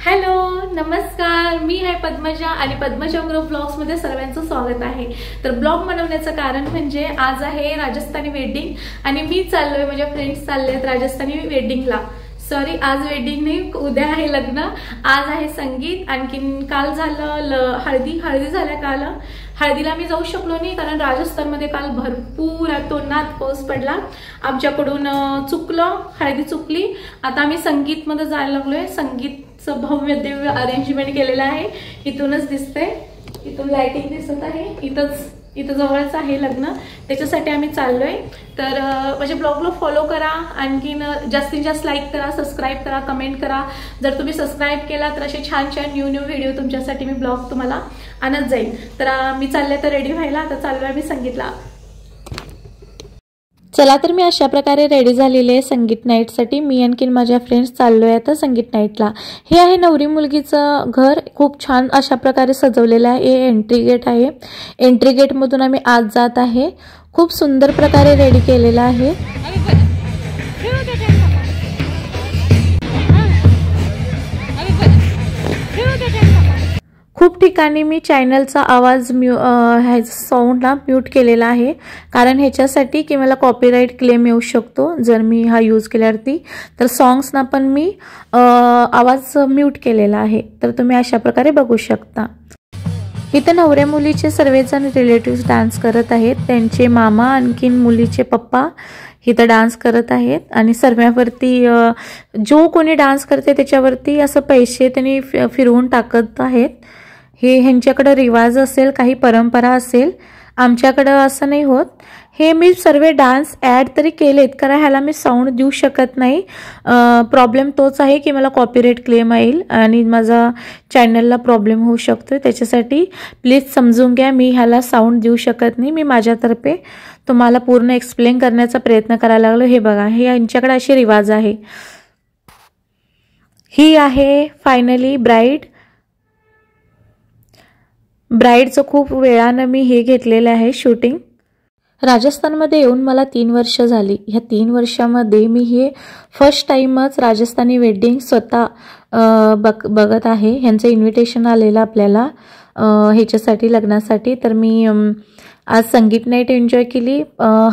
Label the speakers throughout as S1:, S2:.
S1: Hello नमस्कार, मी आहे पद्मजा आणि पद्मजा ग्रुप ब्लॉग्स मध्ये सर्वांचं स्वागत आहे। तर ब्लॉग बनवण्याचं कारण म्हणजे आज आहे राजस्थानी वेडिंग आणि मी चाललोय, माझ्या फ्रेंड्स चाललेत राजस्थानी वेडिंगला। सॉरी, आज वेडिंग नाही, उद्या आहे लग्न, आज आहे संगीत। आणखीन काल झालं हळदी झाल्या काल। हळदीला मी जाऊ शकलो नाही कारण राजस्थान मध्ये काल भरपूर तोंडात पाऊस पडला, आमच्याकडून चुकलं, हळदी चुकली। आता आम्ही संगीत मध्ये जायला लागलोय। संगीतचं भव्य दिव्य अरेंजमेंट केलेलं आहे, इथूनच दिसते, इथून लाइटिंग दिसत आहे, इथं जवळच आहे लग्न, त्याच्यासाठी आम्ही चाललोय। तर माझ्या ब्लॉगला फॉलो करा, आणखीन जास्तीत जास्त लाईक करा, सबस्क्राइब करा, कमेंट करा। जर तुम्ही सबस्क्राइब केला तर असे छान छान न्यू व्हिडिओ तुमच्यासाठी मी ब्लॉग तुम्हाला आणत जाईल। तर मी चालले तर रेडी व्हायला, आता चाललोय मी संगीतला। चला तर मी अशा प्रकारे रेडी झालेले आहे संगीत नाईटसाठी। मी आणखीन माझ्या फ्रेंड्स चाललोय आता संगीत नाईटला। हे आहे नवरी मुलगीचं घर, खूप छान अशा प्रकारे सजवलेलं आहे। हे एंट्री गेट आहे, एंट्री गेट मधून आम्ही आत जात आहे। खूप सुंदर प्रकारे रेडी केलेला आहे। खूप ठिकाणी मी चॅनलचा आवाज साऊंडला म्यूट केलेला आहे, कारण ह्याच्यासाठी की मला कॉपीराइट क्लेम येऊ शकतो जर मी हा यूज केल्यावरती। तर सॉंग्सना पण मी आवाज म्यूट केलेला आहे, तर तुम्ही अशा प्रकारे बघू शकता। इथे नवऱ्या मुलीचे सर्वजण रिलेटिव्स डान्स करत आहेत, त्यांचे मामा आणखीन मुलीचे पप्पा इथं डान्स करत आहेत। आणि सर्वांवरती जो कोणी डान्स करते त्याच्यावरती असं पैसे त्यांनी फिरवून टाकत आहेत। हे ह्यांच्याकडे रिवाज असेल, काही परंपरा असेल, आमच्याकडे असं नाही होत। हे मी सर्व डान्स ॲड तरी केलेत, कारण ह्याला मी साऊंड देऊ शकत नाही। प्रॉब्लेम तोच आहे की मला कॉपीराइट क्लेम येईल आणि माझा चॅनलला प्रॉब्लेम होऊ शकतो, त्याच्यासाठी प्लीज समजून घ्या, मी ह्याला साऊंड देऊ शकत नाही। मी माझ्यातर्फे तुम्हाला पूर्ण एक्सप्लेन करण्याचा प्रयत्न करायला लागलो। हे बघा, हे यांच्याकडे असे रिवाज आहे। ही आहे फायनली ब्राईडचं खूप वेळानं मी हे घेतलेलं आहे शूटिंग। राजस्थानमध्ये येऊन मला 3 वर्ष झाली। ह्या 3 वर्षामध्ये मी हे फर्स्ट टाइमच राजस्थानी वेडिंग स्वतः बघत आहे। ह्यांचं इन्व्हिटेशन आलेलं आपल्याला ह्याच्यासाठी, लग्नासाठी। तर मी आज संगीत नाईट एन्जॉय केली।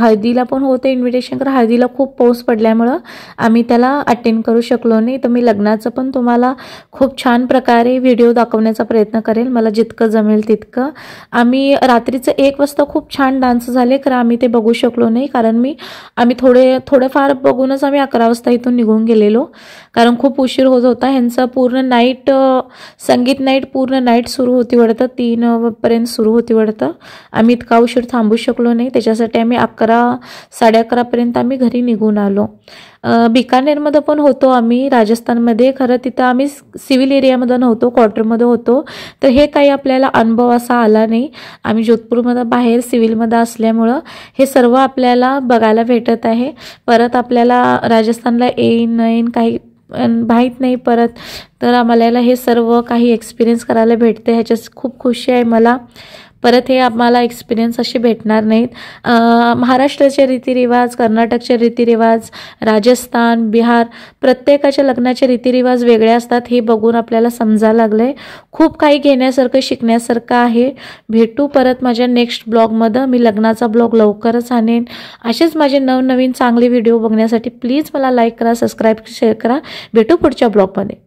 S1: हळदीला पण होते इन्व्हिटेशन, कारण हळदीला खूप पाऊस पडल्यामुळं आम्ही त्याला अटेंड करू शकलो नाही। तर मी लग्नाचं पण तुम्हाला खूप छान प्रकारे व्हिडिओ दाखवण्याचा प्रयत्न करेल, मला जितकं जमेल तितकं। आम्ही रात्रीचं 1 वाजता खूप छान डान्स झाले, कारण आम्ही ते बघू शकलो नाही, कारण आम्ही थोडंफार बघूनच आम्ही 11 वाजता इथून निघून गेलेलो, कारण खूप उशीर होत होता। ह्यांचा पूर्ण नाईट संगीत नाईट पूर्ण नाईट सुरू होती वाटतं, 3 पर्यंत सुरू होती वाटतं। आम्ही इतका उशीर थांबू शकलो नाही, त्याच्यासाठी आम्ही 11 साडे 11 पर्यंत आम्ही घरी निघून आलो। बिकानेरमध्ये पण होतो आम्ही राजस्थानमध्ये, खरं तिथं आम्ही सिव्हिल एरियामध्ये नव्हतो, क्वार्टरमध्ये होतो, तर हे काही आपल्याला अनुभव असा आला नाही। आम्ही जोधपूरमध्ये बाहेर सिव्हिलमध्ये असल्यामुळं हे सर्व आपल्याला बघायला भेटत आहे। परत आपल्याला राजस्थानला येईन काही माहीत नाही परत, तर आम्हाला हे सर्व काही एक्सपिरियन्स करायला भेटते, ह्याच्यात खूप खुशी आहे मला। परत हे आम्हाला एक्सपिरियन्स असे भेटणार नाहीत। महाराष्ट्राचे रीतिरिवाज, कर्नाटकचे रीतिरिवाज, राजस्थान, बिहार, प्रत्येकाच्या लग्नाचे रीतिरिवाज वेगळे असतात, हे बघून आपल्याला समजायला लागलंय। खूप काही घेण्यासारखं, शिकण्यासारखं आहे। भेटू परत माझ्या नेक्स्ट ब्लॉगमध्ये, मी लग्नाचा ब्लॉग लवकरच आणेन। असेच माझे नवनवीन चांगले व्हिडिओ बघण्यासाठी प्लीज मला लाईक करा, सबस्क्राईब, शेअर करा। भेटू पुढच्या ब्लॉगमध्ये।